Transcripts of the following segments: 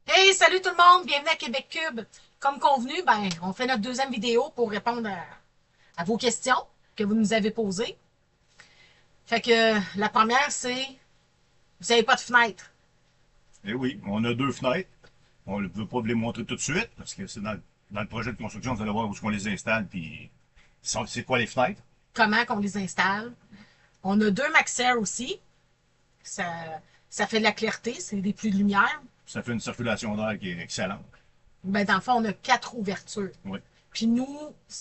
Hey, salut tout le monde, bienvenue à Québec Cube. Comme convenu, on fait notre deuxième vidéo pour répondre à vos questions que vous nous avez posées. Fait que la première, c'est vous n'avez pas de fenêtre. Eh oui, on a deux fenêtres. On ne veut pas vous les montrer tout de suite, parce que c'est dans le projet de construction, vous allez voir où est-ce qu'on les installe, puis c'est quoi les fenêtres. Comment qu'on les installe? On a deux Maxair aussi. Ça, ça fait de la clarté, c'est des pluies de lumière. Ça fait une circulation d'air qui est excellente. Dans le fond, on a quatre ouvertures. Oui. Puis nous, tu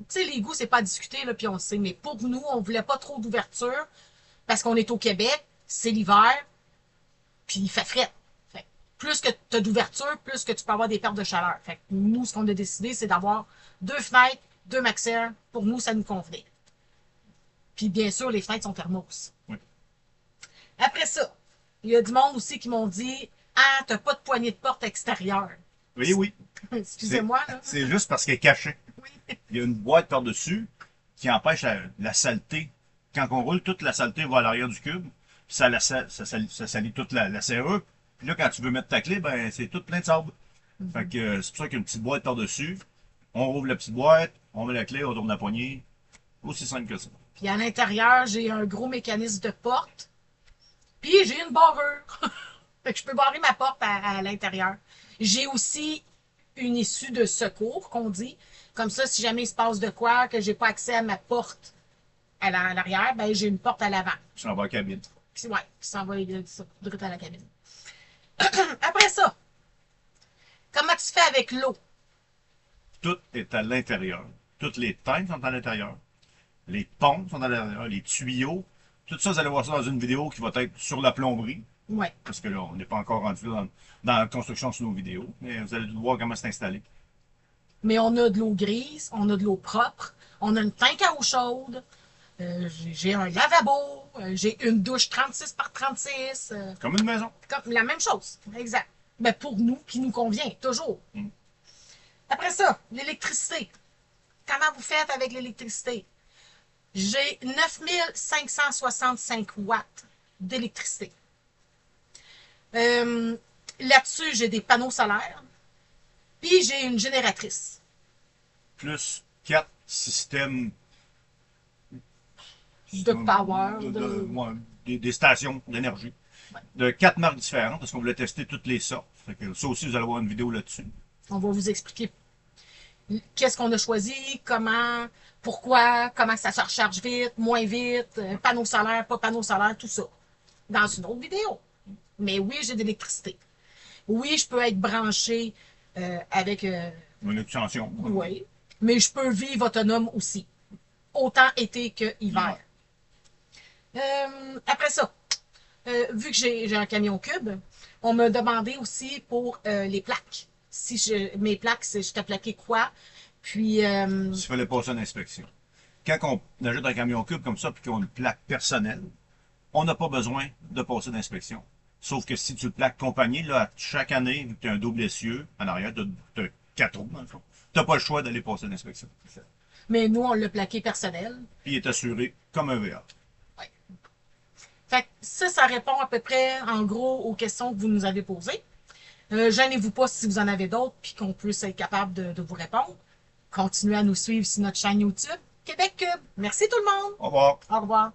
sais, les goûts, c'est pas à discuter, là, puis on le sait. Mais pour nous, on voulait pas trop d'ouverture parce qu'on est au Québec, c'est l'hiver, puis il fait frais. Fait plus que tu as d'ouverture, plus que tu peux avoir des pertes de chaleur. Fait que nous, ce qu'on a décidé, c'est d'avoir deux fenêtres, deux Maxair. Pour nous, ça nous convenait. Puis bien sûr, les fenêtres sont thermos. Oui. Après ça, il y a du monde aussi qui m'ont dit ah, t'as pas de poignée de porte extérieure. Oui, oui. C'est Excusez-moi, là. c'est juste parce qu'elle est cachée. Oui. Il y a une boîte par-dessus qui empêche la saleté. Quand on roule, toute la saleté va à l'arrière du cube, puis ça salit toute la serrure. Puis là, quand tu veux mettre ta clé, ben c'est tout plein de sable. Fait que c'est pour ça qu'il y a une petite boîte par-dessus. On rouvre la petite boîte, on met la clé, on tourne la poignée. Aussi simple que ça. Puis à l'intérieur, j'ai un gros mécanisme de porte. Puis j'ai une barrure. Fait que je peux barrer ma porte à l'intérieur. J'ai aussi une issue de secours, qu'on dit. Comme ça, si jamais il se passe de quoi, que j'ai pas accès à ma porte à l'arrière, ben j'ai une porte à l'avant. Je s'en va à la cabine. Puis ouais, qui s'en va direct à la cabine. Après ça, comment tu fais avec l'eau? Tout est à l'intérieur. Toutes les teintes sont à l'intérieur. Les pompes sont à l'intérieur. Les tuyaux. Tout ça, vous allez voir ça dans une vidéo qui va être sur la plomberie. Ouais. Parce que là, on n'est pas encore rendu dans la construction sur nos vidéos. Mais vous allez voir comment c'est installé. Mais on a de l'eau grise, on a de l'eau propre, on a une tank à eau chaude, j'ai un lavabo, j'ai une douche 36 par 36. Comme une maison. Comme la même chose, exact. Mais pour nous, qui nous convient, toujours. Après ça, l'électricité. Comment vous faites avec l'électricité? J'ai 9565 watts d'électricité. Euh, Là-dessus, j'ai des panneaux solaires, puis j'ai une génératrice. Plus 4 systèmes De power, ouais, des stations d'énergie. De 4 marques différentes, parce qu'on voulait tester toutes les sortes. Fait que ça aussi, vous allez voir une vidéo là-dessus. On va vous expliquer qu'est-ce qu'on a choisi, comment, pourquoi, comment ça se recharge vite, moins vite, panneau solaire, pas panneau solaire, tout ça. Dans une autre vidéo. Mais oui, j'ai de l'électricité. Oui, je peux être branché avec... Une extension. oui. Mais je peux vivre autonome aussi. Autant été que hiver. Après ça, vu que j'ai un camion cube, on m'a demandé aussi pour les plaques. Si mes plaques, je t'ai plaqué quoi. Puis, Il fallait passer une inspection. Quand on achète un camion cube comme ça, puis qu'on a une plaque personnelle, on n'a pas besoin de passer d'inspection. Sauf que si tu le plaques compagnie, là, chaque année, vu que tu as un double essieu en arrière, tu as 4 roues, dans le fond. Tu n'as pas le choix d'aller passer l'inspection. mais nous, on l'a plaqué personnel. Puis il est assuré comme un VA. Ouais. Fait que ça répond à peu près, en gros, aux questions que vous nous avez posées. Gênez-vous pas si vous en avez d'autres, puis qu'on puisse être capable de vous répondre. Continuez à nous suivre sur notre chaîne YouTube, Québec Cube. Merci tout le monde. Au revoir. Au revoir.